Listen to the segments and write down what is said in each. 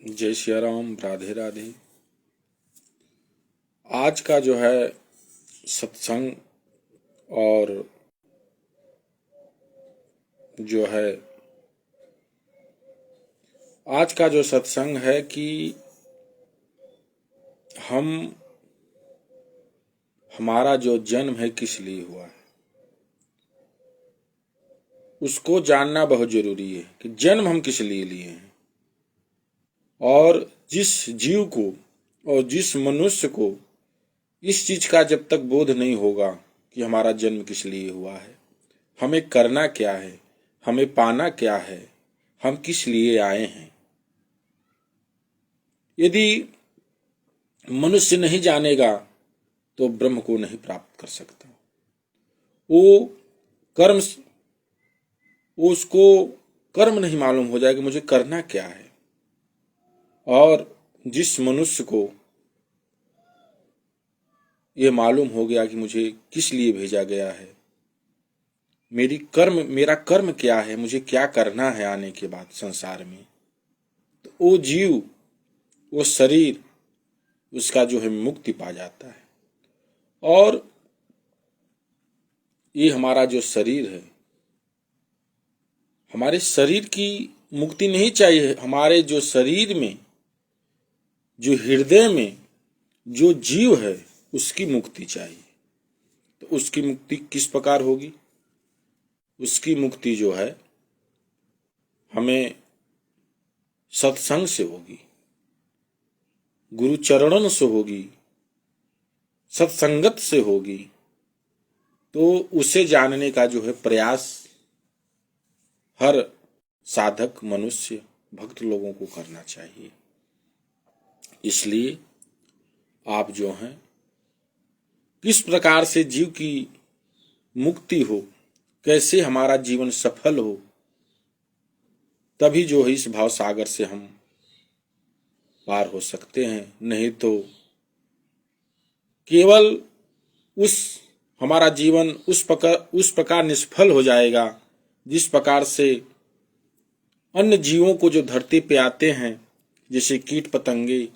जय सिया राम, राधे राधे। आज का जो है सत्संग और जो है आज का जो सत्संग है कि हमारा जो जन्म है किस लिए हुआ है, उसको जानना बहुत जरूरी है कि जन्म हम किस लिए लिए हैं। और जिस जीव को और जिस मनुष्य को इस चीज का जब तक बोध नहीं होगा कि हमारा जन्म किस लिए हुआ है, हमें करना क्या है, हमें पाना क्या है, हम किस लिए आए हैं, यदि मनुष्य नहीं जानेगा तो ब्रह्म को नहीं प्राप्त कर सकता। वो कर्म उसको कर्म नहीं मालूम हो जाएगा मुझे करना क्या है। और जिस मनुष्य को ये मालूम हो गया कि मुझे किस लिए भेजा गया है, मेरा कर्म क्या है, मुझे क्या करना है आने के बाद संसार में, तो वो जीव, वो शरीर, उसका जो है मुक्ति पा जाता है। और ये हमारा जो शरीर है, हमारे शरीर की मुक्ति नहीं चाहिए, हमारे जो शरीर में, जो हृदय में जो जीव है उसकी मुक्ति चाहिए। तो उसकी मुक्ति किस प्रकार होगी? उसकी मुक्ति जो है हमें सत्संग से होगी, गुरु चरणों से होगी, सत्संगत से होगी। तो उसे जानने का जो है प्रयास हर साधक मनुष्य भक्त लोगों को करना चाहिए। इसलिए आप जो हैं किस प्रकार से जीव की मुक्ति हो, कैसे हमारा जीवन सफल हो, तभी जो है इस भाव सागर से हम पार हो सकते हैं। नहीं तो केवल हमारा जीवन उस प्रकार निष्फल हो जाएगा जिस प्रकार से अन्य जीवों को जो धरती पे आते हैं, जैसे कीट पतंगे,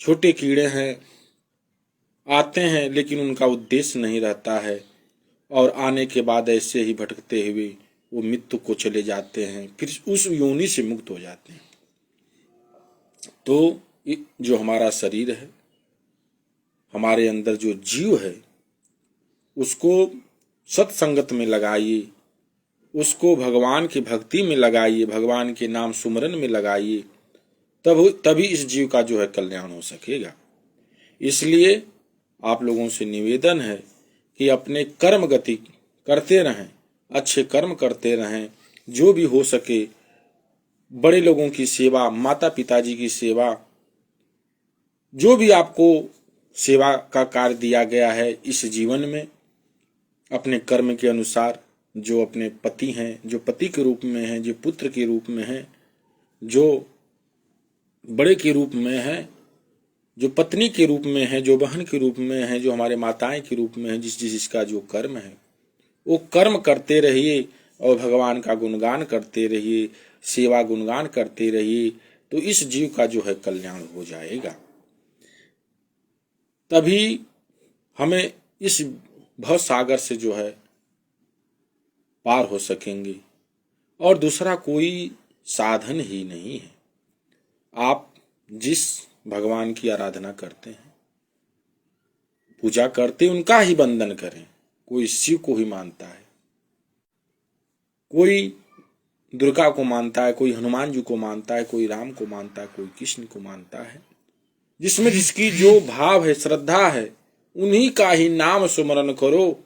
छोटे कीड़े हैं, आते हैं लेकिन उनका उद्देश्य नहीं रहता है और आने के बाद ऐसे ही भटकते हुए वो मृत्यु को चले जाते हैं, फिर उस योनि से मुक्त हो जाते हैं। तो जो हमारा शरीर है, हमारे अंदर जो जीव है, उसको सत्संगत में लगाइए, उसको भगवान की भक्ति में लगाइए, भगवान के नाम सुमरन में लगाइए, तभी इस जीव का जो है कल्याण हो सकेगा। इसलिए आप लोगों से निवेदन है कि अपने कर्म गति करते रहें, अच्छे कर्म करते रहें, जो भी हो सके बड़े लोगों की सेवा, माता पिताजी की सेवा, जो भी आपको सेवा का कार्य दिया गया है इस जीवन में, अपने कर्म के अनुसार, जो अपने पति हैं, जो पति के रूप में हैं, जो पुत्र के रूप में हैं, जो बड़े के रूप में हैं, जो पत्नी के रूप में है, जो बहन के रूप में है, जो हमारे माताएं के रूप में है, जिसका जो कर्म है वो कर्म करते रहिए और भगवान का गुणगान करते रहिए, सेवा गुणगान करते रहिए, तो इस जीव का जो है कल्याण हो जाएगा। तभी हमें इस भव सागर से जो है पार हो सकेंगे। और दूसरा कोई साधन ही नहीं है। आप जिस भगवान की आराधना करते हैं, पूजा करते, उनका ही वंदन करें। कोई शिव को ही मानता है, कोई दुर्गा को मानता है, कोई हनुमान जी को मानता है, कोई राम को मानता है, कोई कृष्ण को मानता है। जिसमें जिसकी जो भाव है, श्रद्धा है, उन्हीं का ही नाम सुमरन करो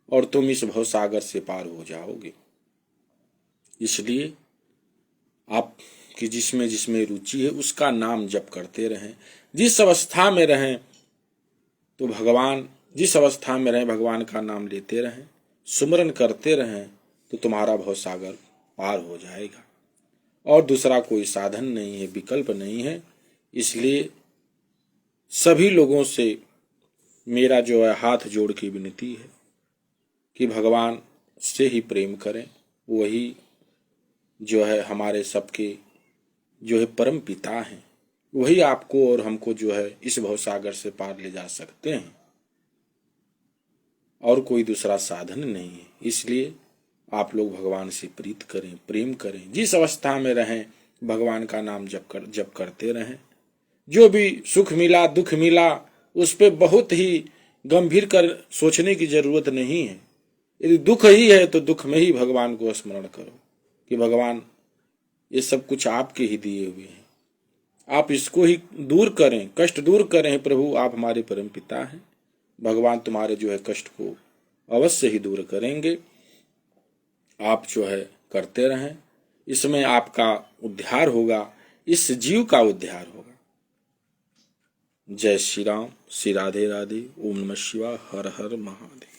और तुम इस भव सागर से पार हो जाओगे। इसलिए आप कि जिसमें जिसमें रुचि है उसका नाम जप करते रहें। जिस अवस्था में रहें तो जिस अवस्था में रहें भगवान का नाम लेते रहें, सुमरन करते रहें, तो तुम्हारा भव सागर पार हो जाएगा। और दूसरा कोई साधन नहीं है, विकल्प नहीं है। इसलिए सभी लोगों से मेरा जो है हाथ जोड़ के विनती है कि भगवान से ही प्रेम करें। वही जो है हमारे सबके जो है परम पिता हैं, वही आपको और हमको जो है इस भवसागर से पार ले जा सकते हैं, और कोई दूसरा साधन नहीं है। इसलिए आप लोग भगवान से प्रीत करें, प्रेम करें, जिस अवस्था में रहें भगवान का नाम जप करते रहें। जो भी सुख मिला दुख मिला उस पे बहुत ही गंभीर कर सोचने की जरूरत नहीं है। यदि दुख ही है तो दुख में ही भगवान को स्मरण करो कि भगवान ये सब कुछ आपके ही दिए हुए हैं, आप इसको ही दूर करें, कष्ट दूर करें। प्रभु आप हमारे परम पिता हैं, भगवान तुम्हारे जो है कष्ट को अवश्य ही दूर करेंगे। आप जो है करते रहें, इसमें आपका उद्धार होगा, इस जीव का उद्धार होगा। जय श्री राम, श्री राधे राधे, ओम नमः शिवाय, हर हर महादेव।